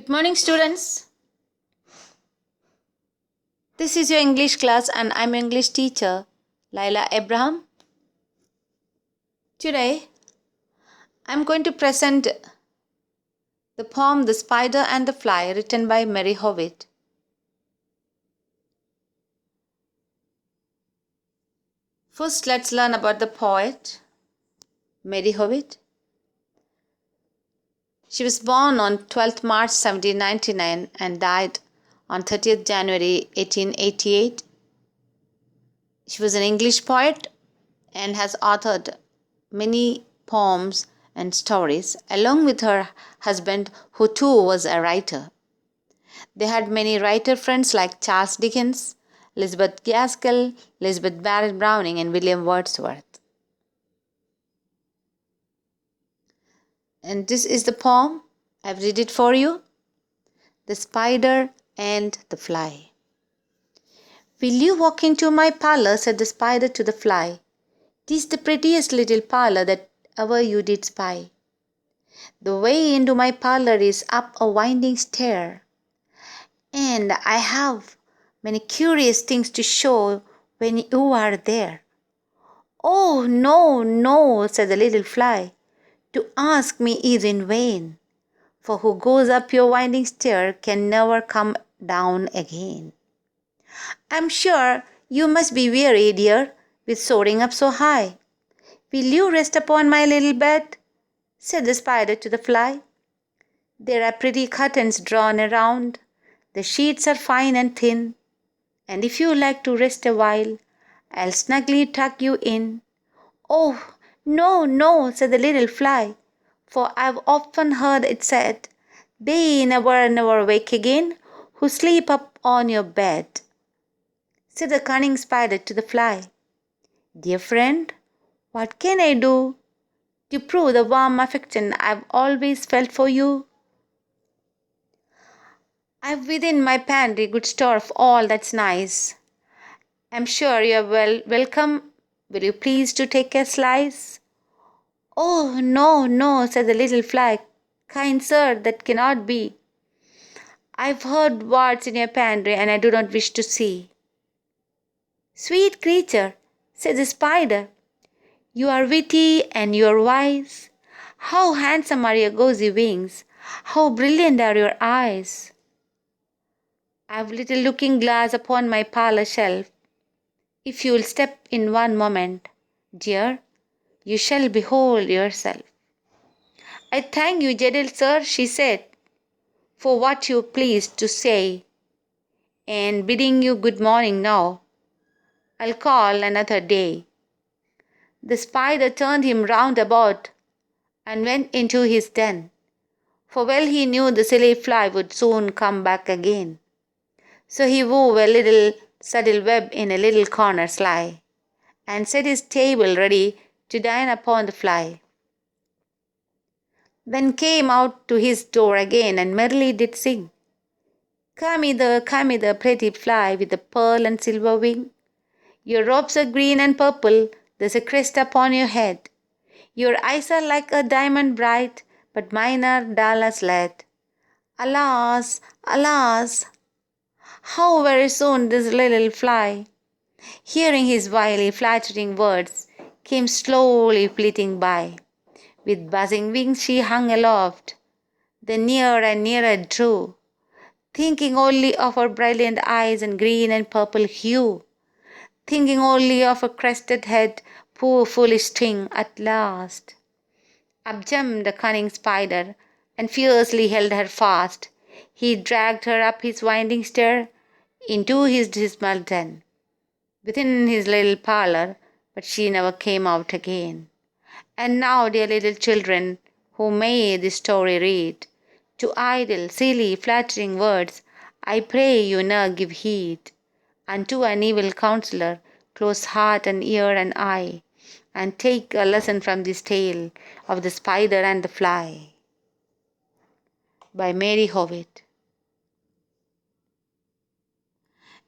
Good morning, students. This is your English class and I'm English teacher, Laila Abraham. Today, I'm going to present the poem The Spider and the Fly written by Mary Hobbit. First, let's learn about the poet, Mary Hobbit. She was born on 12th March 1799 and died on 30th January 1888. She was an English poet and has authored many poems and stories along with her husband, who too was a writer. They had many writer friends like Charles Dickens, Elizabeth Gaskell, Elizabeth Barrett Browning, and William Wordsworth. And this is the poem. I've read it for you. The Spider and the Fly. "Will you walk into my parlor?" said the spider to the fly. "'Tis the prettiest little parlor that ever you did spy. The way into my parlor is up a winding stair, and I have many curious things to show when you are there." "Oh, no, no," said the little fly, "to ask me is in vain, for who goes up your winding stair can never come down again. I'm sure you must be weary, dear, with soaring up so high. Will you rest upon my little bed?" said the spider to the fly. "There are pretty curtains drawn around, the sheets are fine and thin, and if you like to rest a while, I'll snugly tuck you in." "Oh, no, no," said the little fly, "for I've often heard it said, they never wake again who sleep up on your bed." Said the cunning spider to the fly, "Dear friend, what can I do to prove the warm affection I've always felt for you? I've within my pantry good store of all that's nice. I'm sure you're welcome. Will you please to take a slice?" "Oh, no, no," said the little fly, "kind sir, that cannot be. I've heard what's in your pantry, and I do not wish to see." "Sweet creature," said the spider, "you are witty and you are wise. How handsome are your gauzy wings! How brilliant are your eyes! I've little looking glass upon my parlor shelf. If you'll step in one moment, dear, you shall behold yourself." "I thank you, gentle sir," she said, "for what you pleased to say, and bidding you good morning now, I'll call another day." The spider turned him round about and went into his den, for well he knew the silly fly would soon come back again. So he wove a little subtle web in a little corner sly, and set his table ready to dine upon the fly. Then came out to his door again, and merrily did sing, come hither, pretty fly, with the pearl and silver wing. Your robes are green and purple, there's a crest upon your head. Your eyes are like a diamond bright, but mine are dull as lead. Alas, alas, how very soon this little fly, hearing his wily flattering words, came slowly flitting by. With buzzing wings she hung aloft, then near and nearer drew, thinking only of her brilliant eyes and green and purple hue, thinking only of her crested head, poor foolish thing. At last up jumped the cunning spider, and fiercely held her fast. He dragged her up his winding stair into his dismal den, within his little parlor, but she never came out again. And now, dear little children, who may this story read, to idle, silly, flattering words, I pray you ne'er give heed. Unto an evil counselor, close heart and ear and eye, and take a lesson from this tale of the spider and the fly. By Mary Hobbit.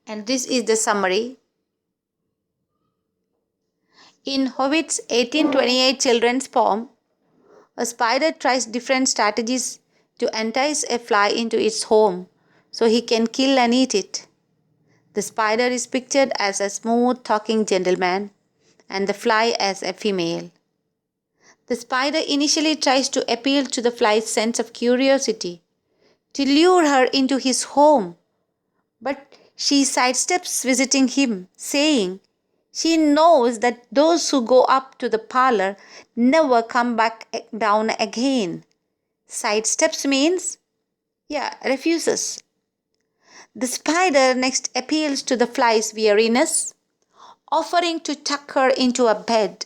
And this is the summary. In Hobbit's 1828 children's poem, a spider tries different strategies to entice a fly into its home so he can kill and eat it. The spider is pictured as a smooth talking gentleman and the fly as a female. The spider initially tries to appeal to the fly's sense of curiosity, to lure her into his home, but she sidesteps visiting him, saying she knows that those who go up to the parlor never come back down again. Sidesteps means, refuses. The spider next appeals to the fly's weariness, offering to tuck her into a bed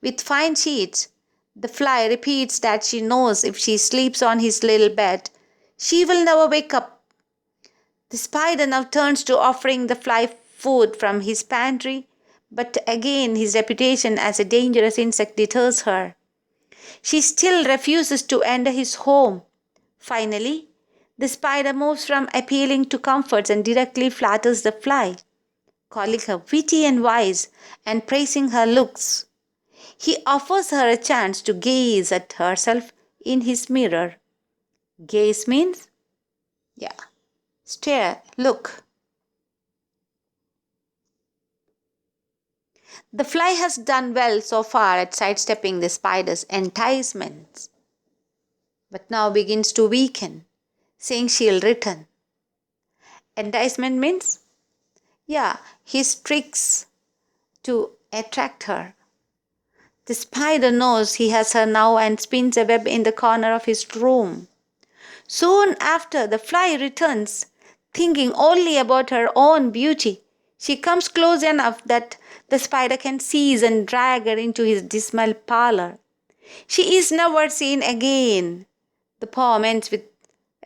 with fine sheets. The fly repeats that she knows if she sleeps on his little bed, she will never wake up. The spider now turns to offering the fly food from his pantry, but again his reputation as a dangerous insect deters her. She still refuses to enter his home. Finally, the spider moves from appealing to comforts and directly flatters the fly, calling her witty and wise and praising her looks. He offers her a chance to gaze at herself in his mirror. Gaze means, stare, look. The fly has done well so far at sidestepping the spider's enticements, but now begins to weaken, saying she'll return. Enticement means, his tricks to attract her. The spider knows he has her now and spins a web in the corner of his room. Soon after, the fly returns, thinking only about her own beauty. She comes close enough that the spider can seize and drag her into his dismal parlor. She is never seen again. The poem ends with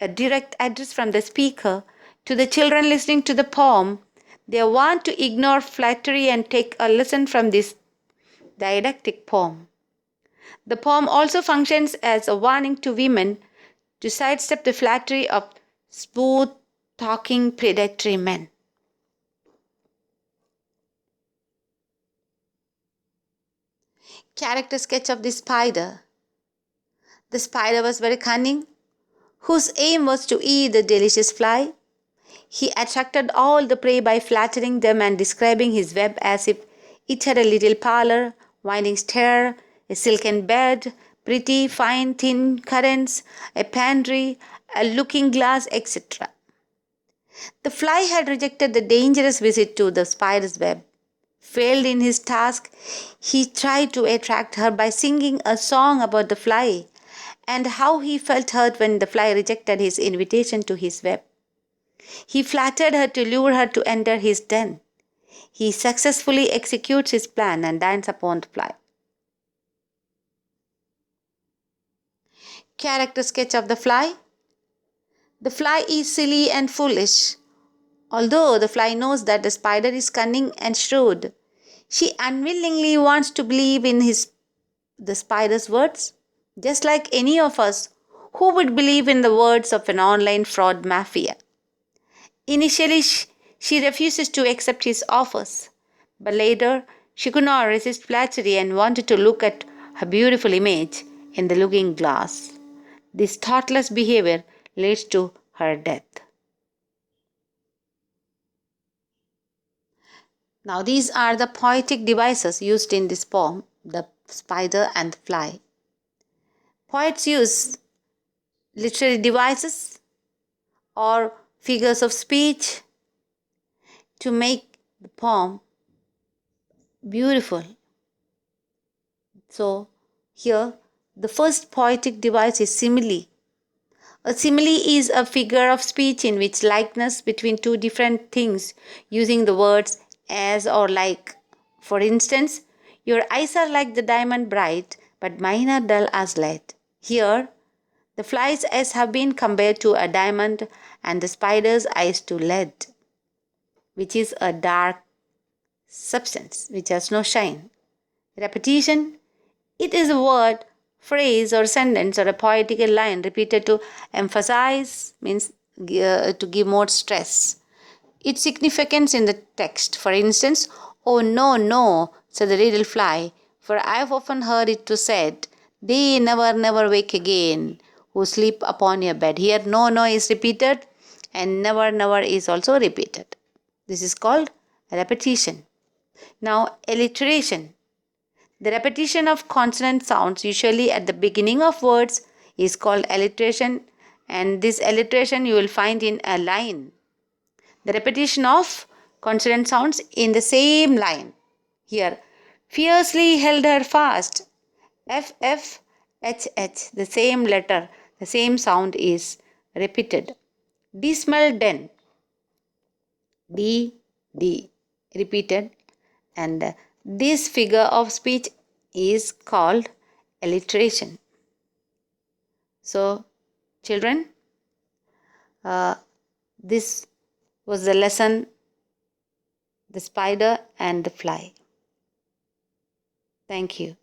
a direct address from the speaker to the children listening to the poem. They want to ignore flattery and take a lesson from this didactic poem. The poem also functions as a warning to women to sidestep the flattery of smooth talking predatory men. Character sketch of the spider. The spider was very cunning, whose aim was to eat the delicious fly. He attracted all the prey by flattering them and describing his web as if it had a little parlor, winding stair, a silken bed, pretty, fine, thin curtains, a pantry, a looking glass, etc. The fly had rejected the dangerous visit to the spider's web. Failed in his task, he tried to attract her by singing a song about the fly and how he felt hurt when the fly rejected his invitation to his web. He flattered her to lure her to enter his den. He successfully executes his plan and dances upon the fly. Character sketch of the fly. The fly is silly and foolish. Although the fly knows that the spider is cunning and shrewd, she unwillingly wants to believe in the spider's words, just like any of us who would believe in the words of an online fraud mafia. Initially, she refuses to accept his offers, but later she could not resist flattery and wanted to look at her beautiful image in the looking glass. This thoughtless behavior leads to her death. Now, these are the poetic devices used in this poem, the spider and the fly. Poets use literary devices or figures of speech to make the poem beautiful. So, here the first poetic device is simile. A simile is a figure of speech in which likeness between two different things using the words as or like. For instance, your eyes are like the diamond bright, but mine are dull as lead. Here, the fly's eyes have been compared to a diamond and the spider's eyes to lead, which is a dark substance which has no shine. Repetition. It is a word, phrase or sentence or a poetical line repeated to emphasize, means to give more stress. Its significance in the text. For instance, "Oh no, no," said the little fly, "for I have often heard it to said, they never, never wake again. who sleep upon your bed. Here no is repeated and never is also repeated. This is called repetition. Now alliteration. The repetition of consonant sounds usually at the beginning of words is called alliteration, and this alliteration you will find in a line. The repetition of consonant sounds in the same line. Here, fiercely held her fast. F, F, H, H. The same letter, the same sound is repeated. Dismal den. D, D. Repeated. And this figure of speech is called alliteration. So, children, this was the lesson, the spider and the fly. Thank you.